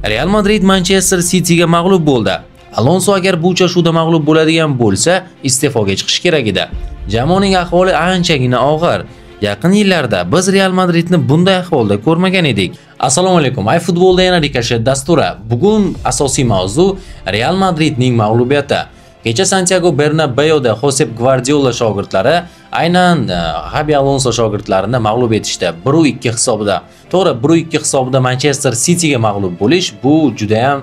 Real Madrid Manchester City'ga mag'lub bo'ldi. Alonso agar bu uchrashuvda mag'lub bo'ladigan bo'lsa, iste'foga chiqish kerak edi. Jamoaning ahvoli anchagina og'ir. Yaqin yillarda biz Real Madridni bunday ahvolda ko'rmagan edik. Assalomu alaykum. iFootballda yana rikoshit dasturi. Bugun asosiy mavzu Real Madridning mag'lubiyati. Kecha Santiago Bernabeuda Josep Guardiola shogirdlari aynan Xabi Alonso shogirdlarini mag'lub etishdi. 1-2 hisobida. To'g'ri, 1-2 hisobida Manchester City'ga mag'lub bo'lish bu juda ham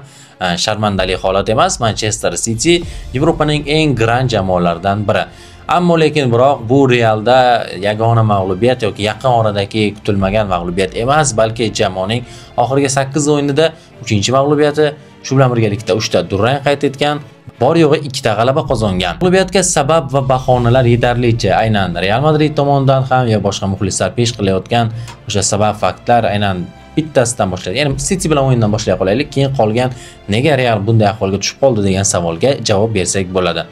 sharmandali holat emas. Manchester City Yevropaning eng grand jamoalaridan biri. Ammo lekin biroq bu Realda yagona mag'lubiyat yoki yaqin oradagi kutilmagan mag'lubiyat emas, balki jamoaning oxirgi 8 o'yinida 3-mag'lubiyati, shu bilan birgalikda 3 ta durang qayd etgan, bor yo'g'i 2 ta g'alaba qozongan. Mag'lubiyatga sabab va bahonalar yetarlicha. Aynan Real Madrid tomonidan ham yo boshqa muxlislar pesh qilayotgan o'sha sabab faktlar aynan bittasidan boshlaydi. Ya'ni City bilan o'yindan boshlay qolaylik, keyin qolgan nega Real bunday ahvolga tushib qoldi degan savolga javob bersak bo'ladi.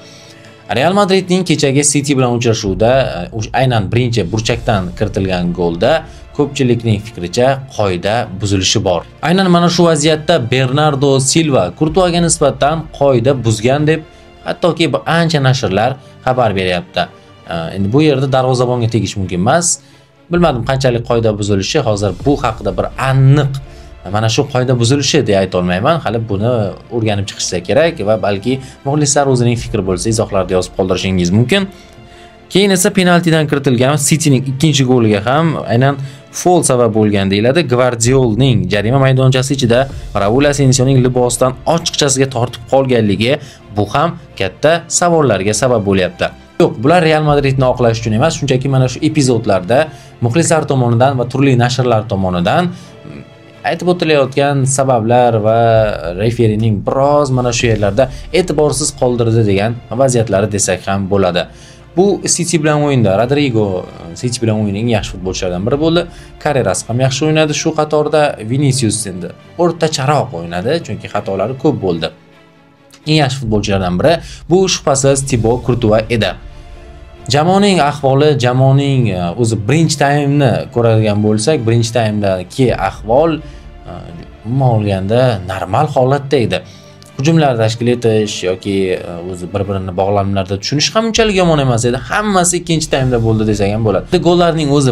Real Madridning kechagi City bilan uchrashuvda aynan birinchi burchakdan kiritilgan golda ko'pchilikning fikricha qoida buzilishi bor. Aynan mana shu vaziyatda Bernardo Silva Courtoisga nisbatan qoida buzgan deb hattoki ancha nashrlar xabar beryapti. Endi bu yerda darvozabonga tegish mumkin emas. Bilmadim qanchalik qoida buzilishi, hozir bu haqida bir aniq mana shu qoida buzilishi deb ayta olmayman. Hali buni o'rganib chiqishsa kerak va balki muxlislar o'zining fikri bo'lsa izohlarda yozib qoldirishingiz mumkin. Keyin esa penaltidan kiritilgan Cityning ikkinchi goliga ham aynan foul sabab bo'lgan deyiladi. Guardiolaning jarima maydonchasi ichida Raul Asensioning libosidan ochiqchasiga tortib qolganligi bu ham katta savollarga sabab bo'lyapti. Yo'q, bular Real Madridni oqlash uchun emas, shunchaki mana shu epizodlarda muxlislar tomonidan va turli nashrlar tomonidan aytib o'tilayotgan sabablar va referining biroz mana shu yerlarda e'tiborsiz qoldirdi degan vaziyatlari desak ham bo'ladi. Bu City bilan o'yinda Rodrigo City bilan o'yinning eng yaxshi futbolchilaridan biri bo'ldi. Carreras ham yaxshi o'ynadi. Shu qatorda Vinicius endi o'rtacharoq o'ynadi, chunki xatolari ko'p bo'ldi. Eng yaxshi futbolchilardan biri bu shubhasiz Thibaut Courtois edi. Jamoaning ahvoli, jamoaning o'zi birinchi taymni ko'radigan bo'lsak, birinchi taymdagi ahvol umuman olganda normal holatda edi. Hujumlar tashkil etish yoki o'zi bir-birini bog'lamlarda tushunish ham unchalik yomon emas edi. Hammasi ikkinchi taymda bo'ldi desak ham bo'ladi. Gollarning o'zi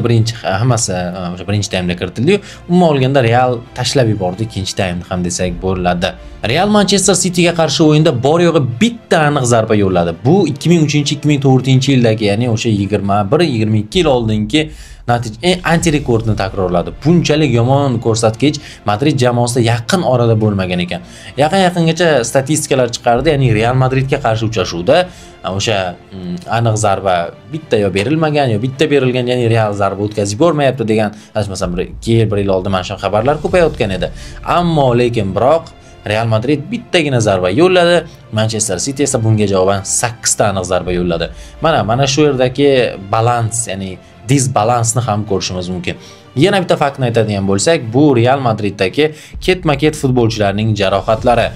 hammasi o'sha birinchi taymda kiritildi-yu, umuman olganda Real tashlab yubordi ikkinchi taymni ham desak bo'ladi. Real Manchester City'ga qarshi o'yinda bor yo'g'i bitta aniq zarba yo'lladi. Bu 2003-2004-yildagi, ya'ni o'sha 21-22 yil oldingi anti-rekordni takrorladi. Bunchalik yomon ko'rsatkich Madrid jamoasida yaqin orada bo'lmagan ekan. Yaqin-yaqingacha statistikalar chiqardi, ya'ni Real Madridga qarshi uchrashuvda o'sha aniq zarba bitta yo berilmagan yo bitta berilgan, ya'ni Real zarba o'tkazib bormayapti degan, aytmasam 2 yil oldin mana shu xabarlar ko'payotgan edi. Ammo lekin biroq Real Madrid bittagina zarba yo'lladi, Manchester City esa bunga javoban 8 ta aniq zarba yo'lladi. Mana shu yerdagi balans, ya'ni disbalansni ham ko'rishimiz mumkin. Yana bitta faktni aytadigan bo'lsak, bu Real Madriddagi ketma-ket futbolchilarning jarohatlari.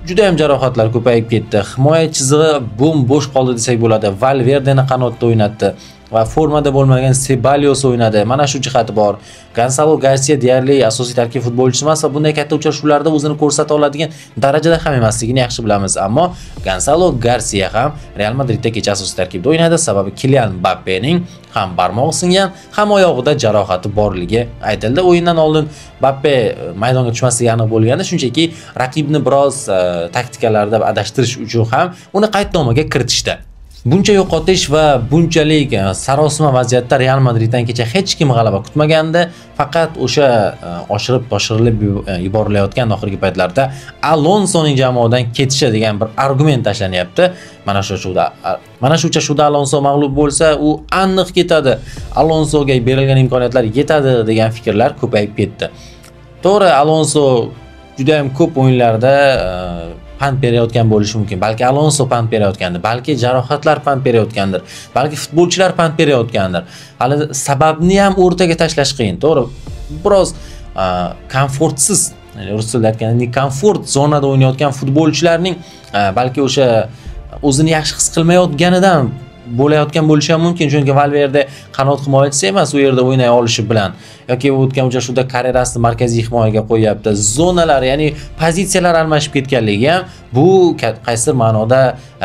Juda ham jarohatlar ko'payib ketdi. Himoya chizig'i bo'sh qoldi desak bo'ladi. Valverdeni qanotda o'ynatdi va formada bo'lmagan Ceballos o'ynadi. Mana shu jihati bor. Gonzalo Garcia deyarli asosiy tarkib futbolchisi emas va bunday katta uchrashuvlarda o'zini ko'rsata oladigan darajada ham emasligini yaxshi bilamiz. Ammo Gonzalo Garcia ham Real Madridda kecha asosiy tarkibda o'ynadi, sababi Kylian Mbappening ham barmog'i singan, ham oyog'ida jarohati borligi aytildi. O'yindan oldin Mbappe maydonga tushmasligi aniq bo'lganda, shunchaki raqibni biroz taktikalarda adashtirish uchun ham uni qaydnomaga kiritishdi. Buncha yo'qotish va bunchalik sarosima vaziyatda Real Madriddan kecha hech kim g'alaba kutmagandi. Faqat o'sha oshirilib yuborilayotgan oxirgi paytlarda Alonsoning jamoadan ketishi degan bir argument tashlanyapti. Mana shu uchrashuvda Alonso mag'lub bo'lsa, u aniq ketadi. Alonsoga berilgan imkoniyatlar yetadi degan fikrlar ko'payib ketdi. To'g'ri, Alonso juda ham ko'p o'yinlarda pand berayotgan bo'lishi mumkin. Balki Alonso pand berayotgandir, balki jarohatlar pand berayotgandir, balki futbolchilar pand berayotgandir. Hali sababni ham o'rtaga tashlash qiyin. To'g'ri, biroz komfortsiz, ya'ni rus tilida aytganda komfort zonada o'ynayotgan futbolchilarning balki o'sha o'zini yaxshi his qilmayotganidan bo'layotgan bo'lishi ham mumkin, chunki Valverde qanot himoyachisi emas u yerda o'ynay olishi bilan, yoki o'tgan uchrashuvda karyerasini markaziy himoyaga qo'yapti. Zonalar, ya'ni pozitsiyalar almashib ketganligi ham bu qaysidir ma'noda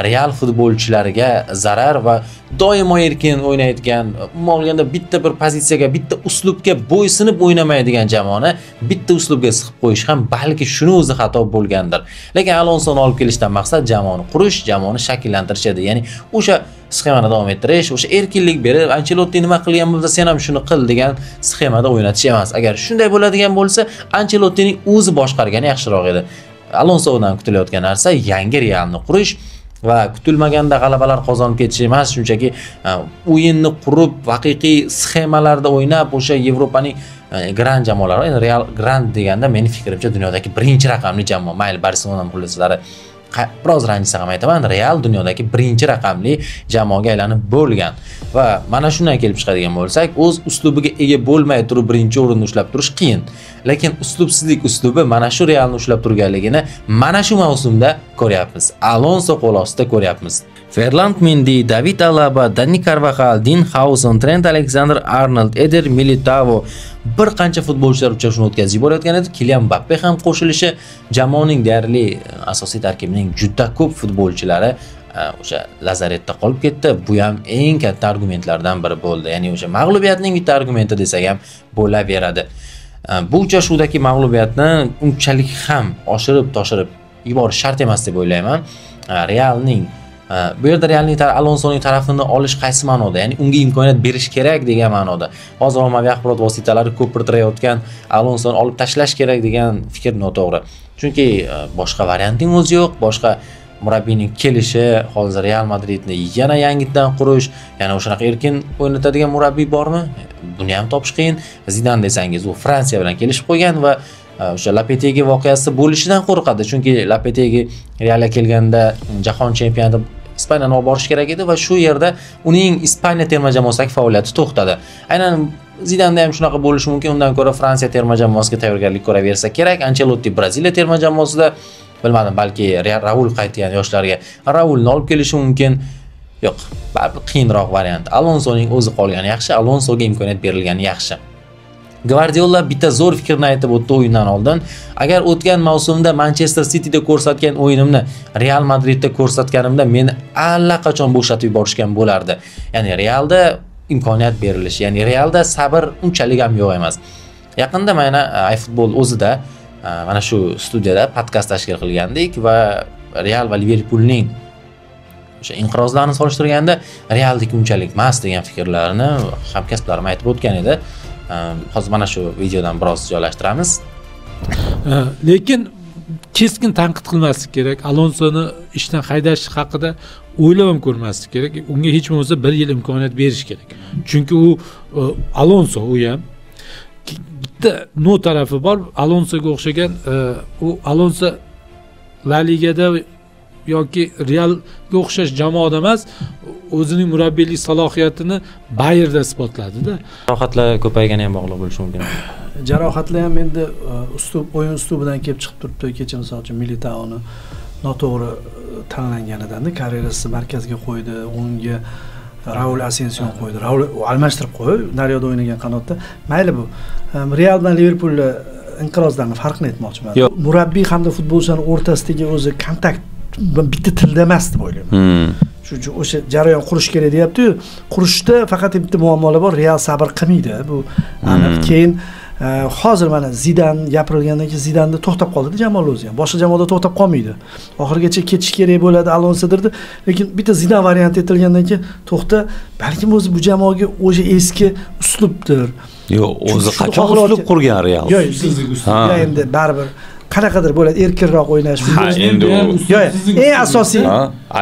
Real futbolchilariga zarar va doimo erkin o'ynaydigan, umuman olganda bitta bir pozitsiyaga, bitta uslubga bo'ysunib o'ynamaydigan jamoani bitta uslubga siqib qo'yish ham balki shuni o'zi xato bo'lgandir. Lekin Alonsoni olib kelishdan maqsad jamoani qurish, jamoani shakllantirish edi. Ya'ni o'sha sxemani davom ettirish, o'sha erkinlik berib, Ancelotti nima qilgan bo'lsa, sen ham shuni qil degan sxemada o'ynatish emas. Agar shunday bo'ladigan bo'lsa, Ancelottining o'zi boshqargani yaxshiroq edi. Alonsodan kutilayotgan narsa yangi Realni qurish va kutilmaganda g'alabalar qozonib ketish emas, shunchaki o'yinni qurib, haqiqiy sxemalarda o'ynab, o'sha Yevropaning grand jamoalari, endi Real grand deganda meni fikrimcha dunyodagi birinchi raqamli jamoa, mayli Barselona muxlislari biroz ranjisa ham aytaman, Real dunyodagi birinchi raqamli jamoaga aylanib bo'lgan va mana shundan kelib chiqadigan bo'lsak, o'z uslubiga ega bo'lmay turib birinchi o'rinni ushlab turish qiyin. Lekin uslubsizlik uslubi mana shu Realni ushlab turganligini mana shu mavsumda ko'ryapmiz. Alonso qo'l ostida ko'ryapmiz. Ferland Mendy, David Alaba, Dani Carvajal, Dean Howson, Trent Alexander-Arnold, Eder Militao bir qancha futbolchilar uchrashuvni o'tkazib borayotgan edi. Kylian Mbappe ham qo'shilishi jamoaning deyarli asosiy tarkibining juda ko'p futbolchilari o'sha lazaretda qolib ketdi. Bu ham eng katta argumentlardan biri bo'ldi. Ya'ni o'sha mag'lubiyatning bitta argumenti desak ham bo'laveradi. Bu uchrashuvdagi mag'lubiyatni unchalik ham oshirib toshirib yuborish shart emas deb o'ylayman. Realning bu yerda Realning Alonsoning tarafini olish qaysi ma'noda? Ya'ni unga imkoniyat berish kerak degan ma'noda. Hozir ommaviy axborot vositalari ko'pirtirayotgan Alonsoni olib tashlash kerak degan fikr noto'g'ri. Chunki boshqa varianting o'zi yo'q, boshqa murabbiyning kelishi, hozir Real Madridni yana yangitdan qurish, yana o'shanaqa erkin o'ynatadigan murabbiy bormi? Buni ham topish qiyin. Zidan desangiz, u Fransiya bilan kelishib qo'ygan va o'sha Lopetegi voqeasi bo'lishidan qo'rqadi, chunki Lopetegi Realga kelganda jahon chempionati Ispaniyani olib borish kerak edi va shu yerda uning Ispaniya terma jamoasidagi faoliyati to'xtadi. Aynan Zidanda ham shunaqa bo'lishi mumkin, undan ko'ra Fransiya terma jamoasiga tayyorgarlik ko'raversa kerak. Ancelotti Braziliya terma jamoasida, bilmadim, balki Raul qaytgan yoshlarga Raulni olib kelishi mumkin. Yo'q, baribir qiyinroq variant. Alonsoning o'zi qolgani yaxshi, Alonsoga imkoniyat berilgani yaxshi. Guardiola bitta zo'r fikrni aytib o'tdi o'yindan oldin. Agar o'tgan mavsumda Manchester Cityda ko'rsatgan o'yinimni Real Madridda ko'rsatganimda meni allaqachon bo'shatib yuborishgan bo'lardi. Ya'ni Realda imkoniyat berilishi, ya'ni Realda sabr unchalik ham yo'q emas. Yaqinda mana iFootball o'zida mana shu studiyada podkast tashkil qilgandik va Real va Liverpoolning o'sha inqirozlarini solishtirganda Realdagi unchalik emas degan fikrlarini hamkasblarim aytib o'tgan edi. Hozir mana shu videodan biroz joylashtiramiz. Lekin keskin tanqid qilmaslik kerak. Alonsoni ishdan haydash haqida o'ylab ham ko'rmaslik kerak. Unga hech bo'lmasa 1 yil imkoniyat berish kerak. Chunki u Alonso, u ham bitta no tarafi bor. Alonsoga o'xshagan u Alonso La Ligada yoki Realga o'xshash jamoada emas, o'zining murabbiylik salohiyatini Bayerda isbotladi-da. Jarohatlar ko'paygani ham bog'liq bo'lishi mumkin. Jarohatlar ham endi o'yin uslubidan kelib chiqib turibdi. Kecha misol uchun Militaoni noto'g'ri tanlanganidan karyerasini markazga qo'ydi, unga Raul Asensioni qo'ydi. Raul almashtirib qo'ydi, naryoda o'ynagan qanotda. Mayli bu. Real bilan Liverpool inqirozlarning farqini aytmoqchiman. Murabbiy hamda futbolchilar o'rtasidagi o'zi kontakt bitta tilda emas deb o'ylayman. Shuning uchun o'sha jarayon qurish kerak deyapti-yu, qurishda faqat bitta muammolar bor. Real sabr qilmaydi. Bu aniq. Keyin hozir mana Zidan gapirilgandan keyin Zidanda to'xtab qoldi jamoa o'zi ham. Boshqa jamoada to'xtab qolmaydi. Oxirigacha ketish kerak bo'ladi, Alonso dirdi. Lekin bitta Zidan varianti aytilgandan keyin to'xta, balkim o'zi bu jamoaga o'sha eski uslubdir. Yo'q, o'zi qachon uslub qurgan Real? Yo'q, endi baribir qanaqadir bo'ladi, erkinroq o'ynash. Endi eng asosiy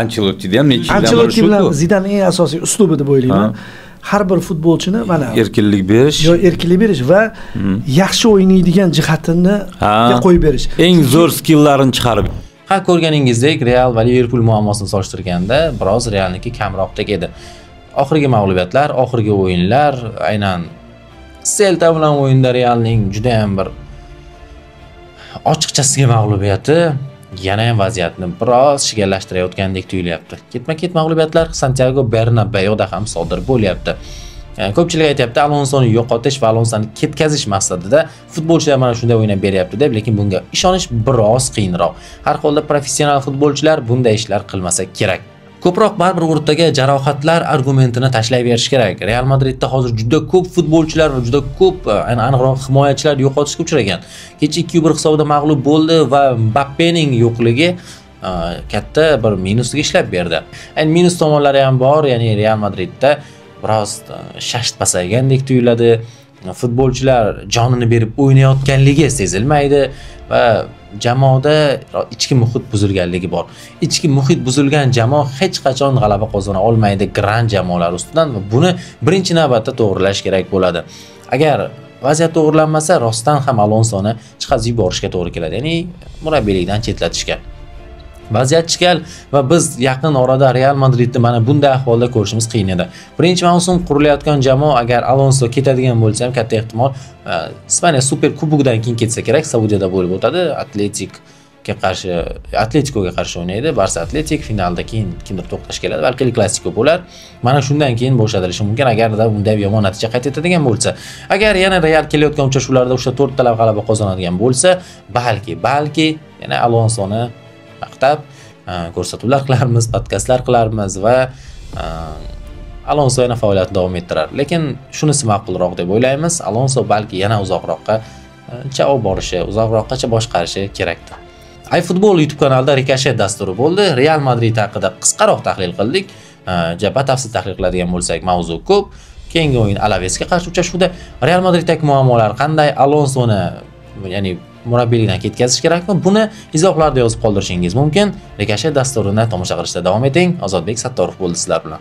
Ancelotti ham Ancelotti bilan Zidan eng asosiy uslubi deb o'ylayman. Har bir futbolchini mana erkinlik berish, erkinlik berish va yaxshi o'ynaydigan jihatini qo'yib berish. Eng zo'r skilllarini chiqarib. Ha, ko'rganingizdek, Real va Liverpool muammosini solishtirganda biroz Realniki kamroqdek edi. Oxirgi mag'lubiyatlar, oxirgi o'yinlar, aynan Celta bilan o'yinda Realning juda ham bir ochiqchasiga mag'lubiyati yana ham vaziyatni biroz chigallashtirayotgandek tuyulyapti. Ketma-ket mag'lubiyatlar Santiago Bernabeuda ham sodir bo'lyapti. Ko'pchilik aytayapti, Alonsoni yo'qotish va Alonsoni ketkazish maqsadida futbolchilar mana shunday o'ynab beryapti deb, lekin bunga ishonish biroz qiyinroq. Har holda professional futbolchilar bunday ishlar qilmasa kerak. Ko'proq baribir o'rtaga jarohatlar argumentini tashlayverish kerak. Real Madridda hozir juda ko'p futbolchilar va juda ko'p, aniqroq himoyachilar yo'qotishga uchragan. Kecha 2-1 hisobida mag'lub bo'ldi va Mbappening yo'qligi katta bir minusga ishlab berdi. Minus tomonlari ham bor, ya'ni Real Madridda biroz shasht pasaygandek tuyuladi. Futbolchilar jonini berib o'ynayotganligi sezilmaydi va jamoada ichki muhit buzilganligi bor. Ichki muhit buzilgan jamoa hech qachon g'alaba qozona olmaydi grand jamoalar ustidan va buni birinchi navbatda to'g'rilash kerak bo'ladi. Agar vaziyat to'g'rilanmasa, rostdan ham Alonsoni chiqazib yuborishga to'g'ri keladi. Ya'ni murabbiylikdan chetlatishga. Vaziyat chiqal va biz yaqin orada Real Madridni mana bunday ahvolda ko'rishimiz qiyin edi. Birinchi mavsum qurilayotgan jamoa agar Alonso ketadigan bo'lsa ham katta ehtimol Ispaniya Super Kubogidan keyin ketsa kerak, Saudiyada bo'lib o'tadi. Atleticoga qarshi o'ynaydi. Barsa Atletik finalda keyin kimdir to'xtash keladi. Balki Klasiko bo'lar. Mana shundan keyin bo'shatilishi mumkin agarda bunday yomon natija qayd etadigan bo'lsa. Agar yana Real kelayotgan uchrashuvlarda o'sha 4 talab g'alaba qozonadigan bo'lsa, balki yana Alonsoni maqtab ko'rsatuvlar qilarmiz, podkastlar qilarmiz va Alonso yana faoliyatini davom ettirar. Lekin shunisi ma'qulroq deb o'ylaymiz. Alonso balki yana uzoqroqqa borishi, uzoqroqqacha boshqarishi kerakdir. iFootball YouTube kanalida Rikoshet dasturi bo'ldi. Real Madrid haqida qisqaroq tahlil qildik. Batafsil tahlil qiladigan bo'lsak, mavzu ko'p. Keyingi o'yin Alavesga qarshi uchrashuvda Real Madriddagi muammolar qanday, Alonsoni ya'ni murabbiylikdan ketkazish kerakmi? Buni izohlarda yozib qoldirishingiz mumkin. Rikoshet dasturini tomosha qilishda davom eting. Ozodbek Sattorov bo'ldi sizlar bilan.